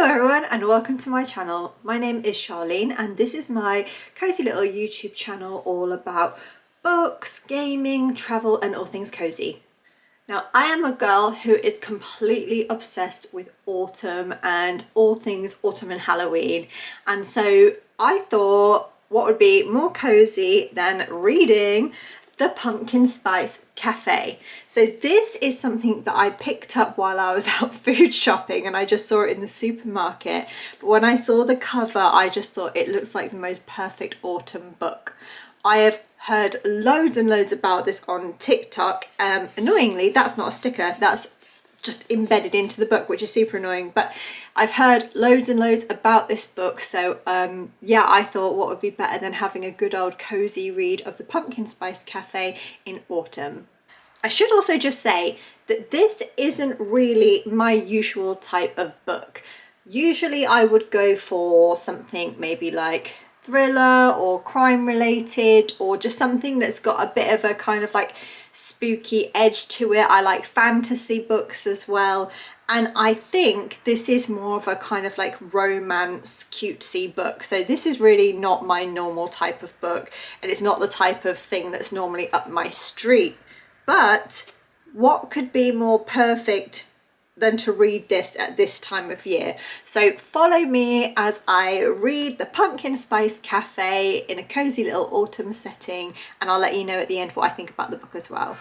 Hello everyone and welcome to my channel. My name is Charlene and this is my cozy little YouTube channel all about books, gaming, travel and all things cozy. Now I am a girl who is completely obsessed with autumn and all things autumn and Halloween, and so I thought what would be more cozy than reading the Pumpkin Spice Cafe. So this is something that I picked up while I was out food shopping and I just saw it in the supermarket. But when I saw the cover, I just thought it looks like the most perfect autumn book. I have heard loads and loads about this on TikTok. Annoyingly, that's not a sticker, that's just embedded into the book, which is super annoying, but I've heard loads and loads about this book, so yeah, I thought what would be better than having a good old cozy read of the Pumpkin Spice Cafe in autumn. I should also just say that this isn't really my usual type of book. Usually I would go for something maybe like thriller or crime related, or just something that's got a bit of a kind of like spooky edge to it. I like fantasy books as well, and I think this is more of a kind of like romance cutesy book. So this is really not my normal type of book, and it's not the type of thing that's normally up my street. But what could be more perfect than to read this at this time of year? So follow me as I read the Pumpkin Spice Cafe in a cozy little autumn setting, and I'll let you know at the end what I think about the book as well.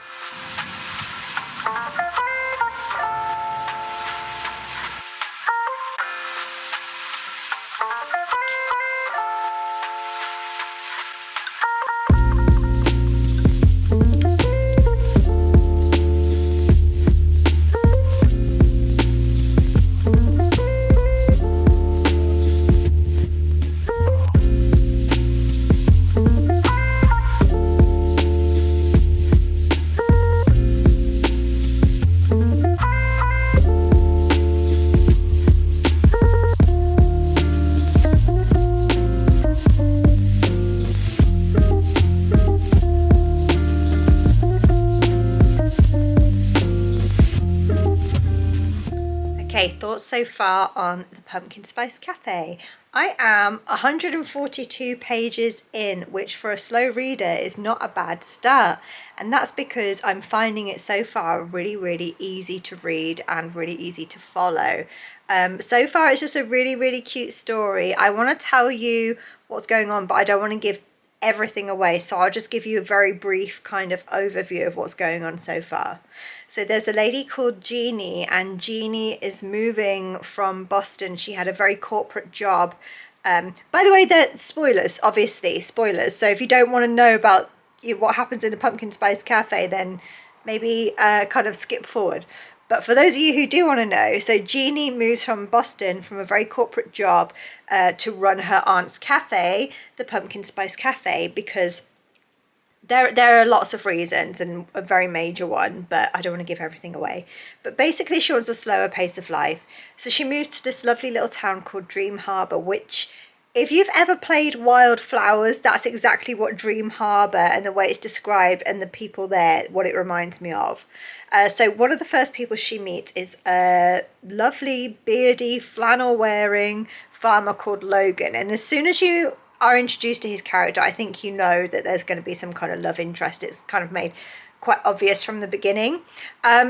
Thoughts so far on the Pumpkin Spice Cafe. I am 142 pages in, which for a slow reader is not a bad start, and that's because I'm finding it so far really easy to read and really easy to follow. So far it's just a really cute story. I want to tell you what's going on, but I don't want to give everything away, so I'll just give you a very brief kind of overview of what's going on so far. So there's a lady called Jeannie, and Jeannie is moving from Boston. She had a very corporate job. By the way, the spoilers, obviously spoilers, so if you don't want to know about what happens in the Pumpkin Spice Cafe, then maybe kind of skip forward. But for those of you who do want to know, so Jeannie moves from Boston from a very corporate job to run her aunt's cafe, the Pumpkin Spice Cafe, because there are lots of reasons, and a very major one, but I don't want to give everything away. But basically she wants a slower pace of life. So she moves to this lovely little town called Dream Harbor, which, if you've ever played Wildflowers, that's exactly what Dream Harbor and the way it's described and the people there, what it reminds me of. So one of the first people she meets is a lovely, beardy, flannel-wearing farmer called Logan. And as soon as you are introduced to his character, I think you know that there's going to be some kind of love interest. It's kind of made quite obvious from the beginning.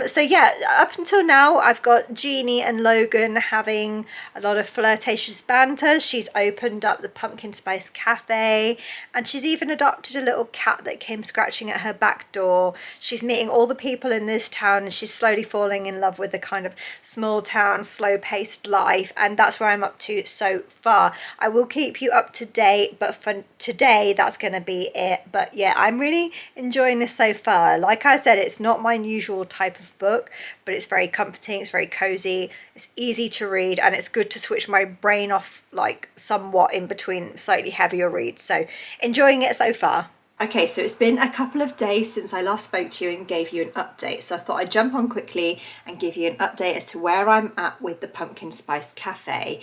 So yeah, up until now I've got Jeannie and Logan having a lot of flirtatious banter. She's opened up the Pumpkin Spice Cafe, and she's even adopted a little cat that came scratching at her back door. She's meeting all the people in this town, and she's slowly falling in love with the kind of small town, slow-paced life, and that's where I'm up to so far. I will keep you up to date, but for today that's going to be it. But yeah, I'm really enjoying this so far. Like I said, it's not my usual type of book, but it's very comforting, it's very cozy, it's easy to read, and it's good to switch my brain off like somewhat in between slightly heavier reads. So enjoying it so far. Okay, so it's been a couple of days since I last spoke to you and gave you an update, so I thought I'd jump on quickly and give you an update as to where I'm at with the Pumpkin Spice Cafe.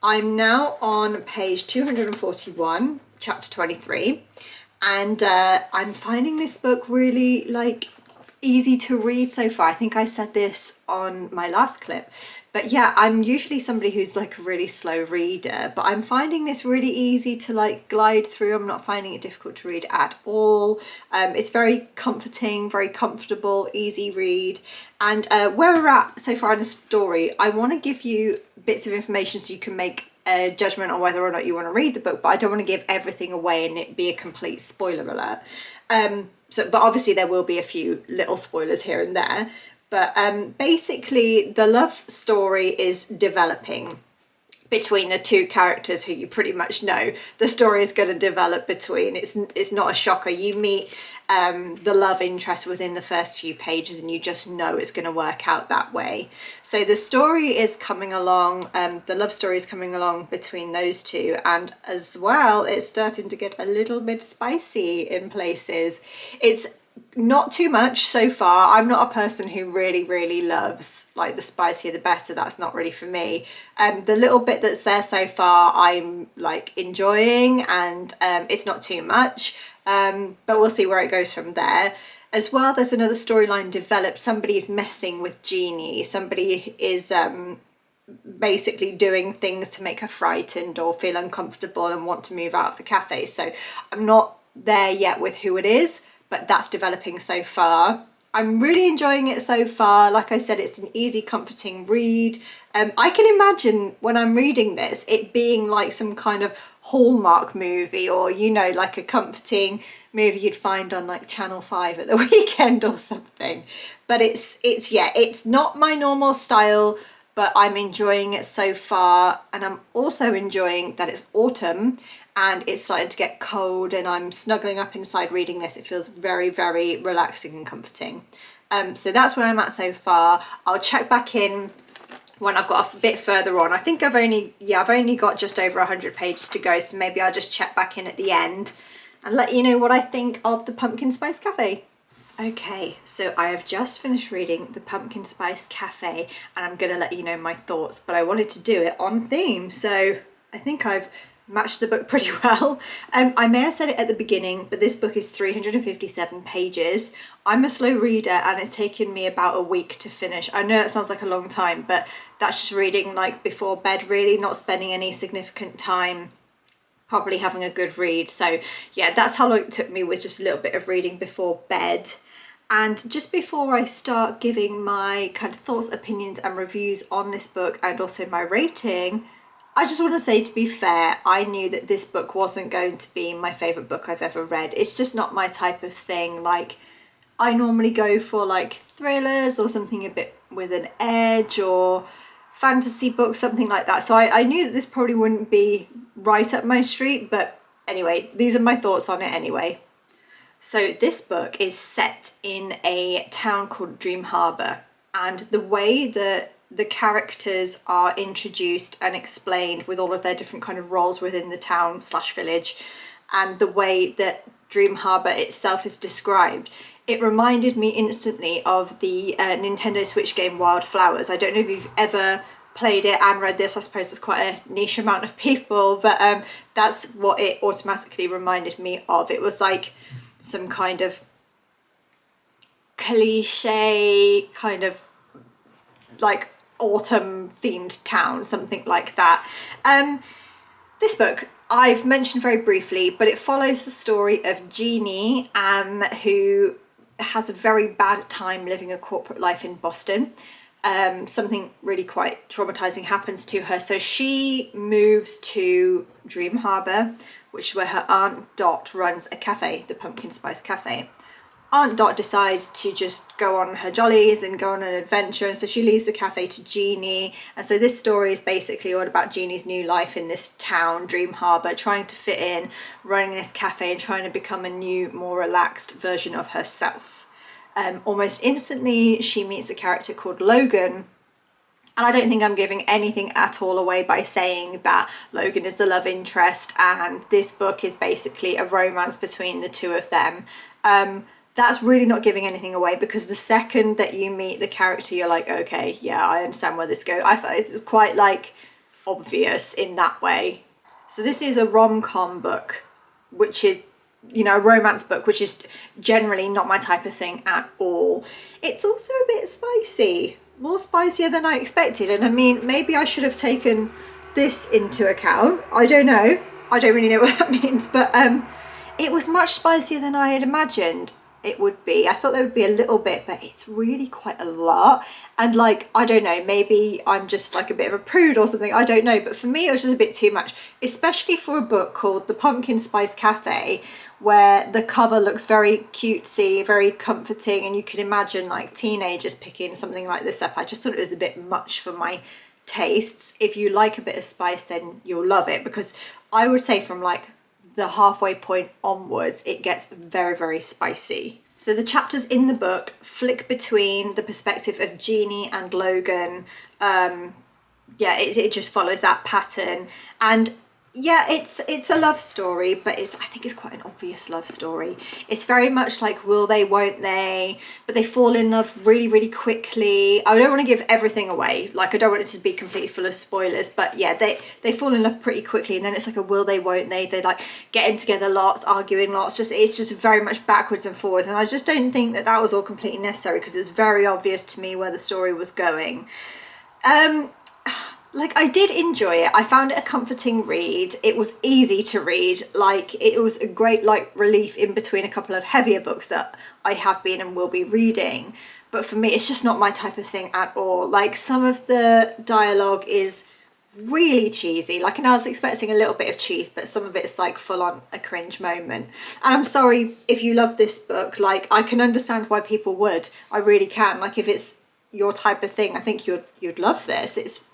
I'm now on page 241, chapter 23, and I'm finding this book really like easy to read so far. I think I said this on my last clip, but yeah, I'm usually somebody who's like a really slow reader, but I'm finding this really easy to like glide through. I'm not finding it difficult to read at all. It's very comforting, very comfortable, easy read. And where we're at so far in the story, I want to give you bits of information so you can make a judgment on whether or not you want to read the book, but I don't want to give everything away and it be a complete spoiler alert. But obviously there will be a few little spoilers here and there. But basically the love story is developing between the two characters who you pretty much know the story is going to develop between. It's not a shocker. You meet the love interest within the first few pages and you just know it's going to work out that way. So the story is coming along, the love story is coming along between those two, and as well it's starting to get a little bit spicy in places. It's not too much so far. I'm not a person who really loves like the spicier the better. That's not really for me. The little bit that's there so far I'm like enjoying, and it's not too much, but we'll see where it goes from there. As well, there's another storyline developed. Somebody is messing with Jeannie. Somebody is basically doing things to make her frightened or feel uncomfortable and want to move out of the cafe. So I'm not there yet with who it is, but that's developing so far. I'm really enjoying it so far. Like I said, it's an easy, comforting read. I can imagine when I'm reading this, it being like some kind of Hallmark movie, or, you know, like a comforting movie you'd find on like Channel 5 at the weekend or something. But it's not my normal style, but I'm enjoying it so far. And I'm also enjoying that it's autumn and it's starting to get cold and I'm snuggling up inside reading this. It feels very relaxing and comforting. So that's where I'm at so far. I'll check back in when I've got a bit further on. I think I've only got just over 100 pages to go, so maybe I'll just check back in at the end and let you know what I think of the Pumpkin Spice Cafe. Okay, so I have just finished reading The Pumpkin Spice Cafe and I'm going to let you know my thoughts, but I wanted to do it on theme, so I think I've matched the book pretty well. I may have said it at the beginning, but this book is 357 pages. I'm a slow reader and it's taken me about a week to finish. I know that sounds like a long time, but that's just reading like before bed, really, not spending any significant time probably having a good read. So yeah, that's how long it took me, with just a little bit of reading before bed. And just before I start giving my kind of thoughts, opinions and reviews on this book and also my rating, I just want to say, to be fair, I knew that this book wasn't going to be my favourite book I've ever read. It's just not my type of thing. Like, I normally go for like thrillers or something a bit with an edge, or fantasy books, something like that. So I knew that this probably wouldn't be right up my street, but anyway, these are my thoughts on it anyway. So this book is set in a town called Dream Harbour, and the way that the characters are introduced and explained with all of their different kind of roles within the town slash village, and the way that Dream Harbour itself is described, it reminded me instantly of the Nintendo Switch game Wildflowers. I don't know if you've ever played it and read this. I suppose there's quite a niche amount of people, but that's what it automatically reminded me of. It was like some kind of cliche, kind of like autumn themed town, something like that. This book I've mentioned very briefly, but it follows the story of Jeannie, who has a very bad time living a corporate life in Boston. Something really quite traumatizing happens to her, so she moves to Dream Harbour, which is where her Aunt Dot runs a cafe, the Pumpkin Spice Cafe. Aunt Dot decides to just go on her jollies and go on an adventure, and so she leaves the cafe to Jeannie. And so this story is basically all about Jeannie's new life in this town, Dream Harbour, trying to fit in, running this cafe and trying to become a new, more relaxed version of herself. Almost instantly she meets a character called Logan, and I don't think I'm giving anything at all away by saying that Logan is the love interest and this book is basically a romance between the two of them. That's really not giving anything away, because the second that you meet the character, you're like, okay, yeah, I understand where this goes. I thought it was quite like obvious in that way. So this is a rom-com book, which is you know, a romance book, which is generally not my type of thing at all. It's also a bit spicy, more spicier than I expected. And I mean, maybe I should have taken this into account. I don't know. I don't really know what that means, but it was much spicier than I had imagined it would be. I thought there would be a little bit, but it's really quite a lot. And like, I don't know, maybe I'm just like a bit of a prude or something, I don't know, but for me it was just a bit too much, especially for a book called The Pumpkin Spice Cafe, where the cover looks very cutesy, very comforting, and you can imagine like teenagers picking something like this up. I just thought it was a bit much for my tastes. If you like a bit of spice, then you'll love it, because I would say from like the halfway point onwards, it gets very, very spicy. So the chapters in the book flick between the perspective of Jeannie and Logan. Yeah, it just follows that pattern. And yeah, it's a love story, but I think it's quite an obvious love story. It's very much like will they, won't they, but they fall in love really, really quickly. I don't want to give everything away, like I don't want it to be completely full of spoilers, but yeah, they fall in love pretty quickly, and then it's like a will they, won't they. They like getting together lots, arguing lots, it's just very much backwards and forwards, and I just don't think that was all completely necessary, because it's very obvious to me where the story was going. Like, I did enjoy it. I found it a comforting read. It was easy to read. Like, it was a great like relief in between a couple of heavier books that I have been and will be reading. But for me, it's just not my type of thing at all. Like, some of the dialogue is really cheesy. Like, and I was expecting a little bit of cheese, but some of it's like full on a cringe moment. And I'm sorry if you love this book. Like, I can understand why people would. I really can. Like, if it's your type of thing, I think you'd love this. It's,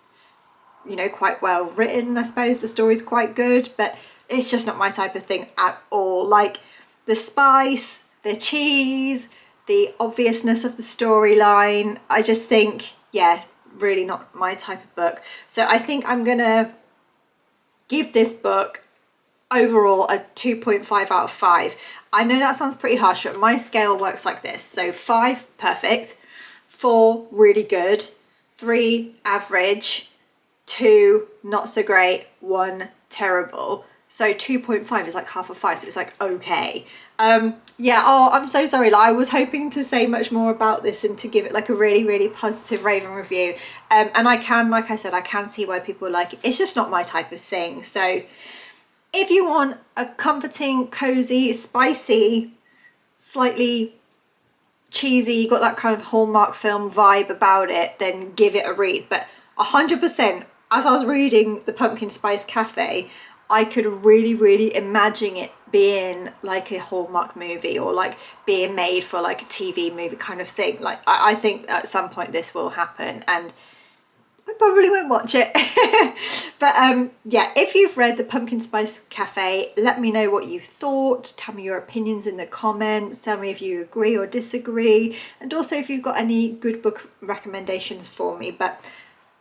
you know, quite well written, I suppose. The story's quite good, but it's just not my type of thing at all. Like, the spice, the cheese, the obviousness of the storyline, I just think, yeah, really not my type of book. So I think I'm gonna give this book overall a 2.5 out of 5. I know that sounds pretty harsh, but my scale works like this. So 5, perfect, 4, really good, 3, average, 2, not so great, 1, terrible. So 2.5 is like half of 5, so it's like okay. Yeah, oh, I'm so sorry. Like, I was hoping to say much more about this and to give it like a really, really positive raving review. And I can, like I said, I can see why people like it. It's just not my type of thing. So if you want a comforting, cozy, spicy, slightly cheesy, got that kind of Hallmark film vibe about it, then give it a read. But 100%, as I was reading The Pumpkin Spice Cafe, I could really, really imagine it being like a Hallmark movie, or like being made for like a TV movie kind of thing. Like, I think at some point this will happen, and I probably won't watch it. But yeah, if you've read The Pumpkin Spice Cafe, let me know what you thought. Tell me your opinions in the comments. Tell me if you agree or disagree, and also if you've got any good book recommendations for me. But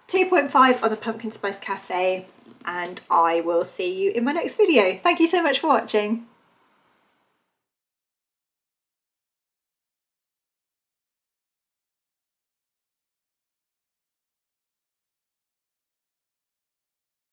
2.5 on The Pumpkin Spice Cafe, and I will see you in my next video. Thank you so much for watching.